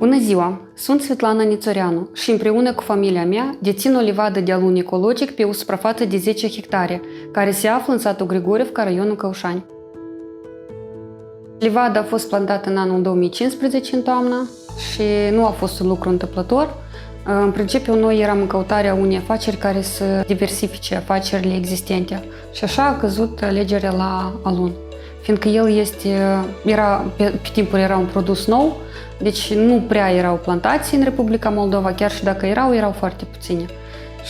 Bună ziua! Sunt Svetlana Nițoreanu și împreună cu familia mea dețin o livadă de alun ecologic pe o suprafață de 10 hectare, care se află în satul Grigorevca, raionul Căușani. Livada a fost plantată în anul 2015, în toamnă, și nu a fost un lucru întâmplător. În principiu, noi eram în căutarea unei afaceri care să diversifice afacerile existente și așa a căzut alegerea la alun. Fiindcă el pe timpul era un produs nou, deci nu prea erau plantații în Republica Moldova, chiar și dacă erau foarte puține.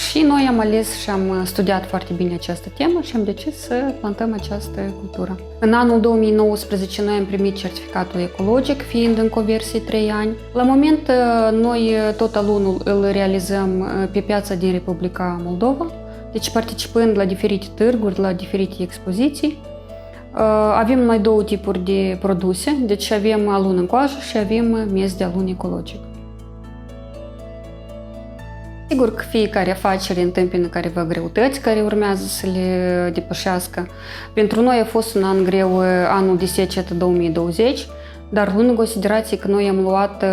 Și noi am ales și am studiat foarte bine această temă și am decis să plantăm această cultură. În anul 2019 noi am primit certificatul ecologic, fiind în conversie 3 ani. La moment noi tot alunul îl realizăm pe piața din Republica Moldova, deci participând la diferite târguri, la diferite expoziții. Avem noi două tipuri de produse, deci avem alun în coajă și avem miez de alun ecologic. Sigur că fiecare afacere întâmpină careva greutăți care urmează să le depășească. Pentru noi a fost un an greu, anul de secetă 2020, dar luând în considerație că noi am luat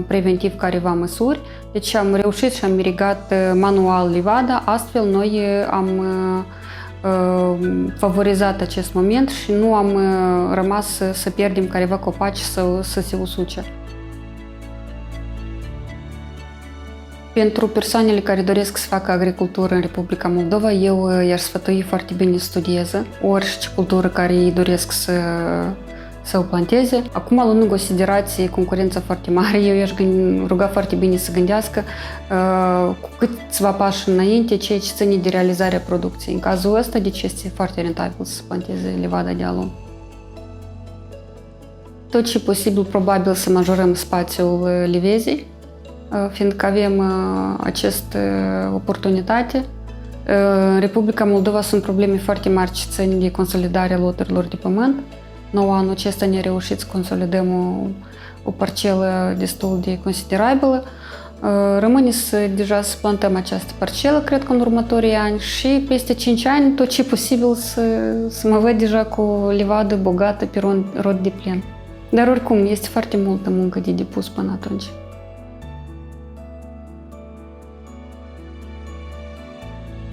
preventiv careva măsuri, deci am reușit și am irigat manual livada, astfel noi am favorizat acest moment și nu am rămas să pierdem careva copaci să se usuce. Pentru persoanele care doresc să facă agricultură în Republica Moldova, eu i-aș sfătui foarte bine să studieze orice cultură care ei doresc să o planteze. Acum, luând în considerație concurența foarte mare, eu i-aș ruga foarte bine să gândească cu câțiva pași înainte ceea ce ține de realizarea producției. În cazul ăsta, deci este foarte rentabil să planteze livada de alun. Tot ce e posibil, probabil să majorăm spațiul livezii, fiindcă avem această oportunitate. În Republica Moldova sunt probleme foarte mari ce țin de consolidarea loturilor de pământ. Nouă anul acesta ne-a reușit să consolidăm o parcelă destul de considerabilă. Rămâne deja să plantăm această parcelă, cred că în următorii ani, și peste 5 ani tot ce e posibil să mă văd deja cu o livadă bogată pe rod de plen. Dar oricum, este foarte multă muncă de depus până atunci.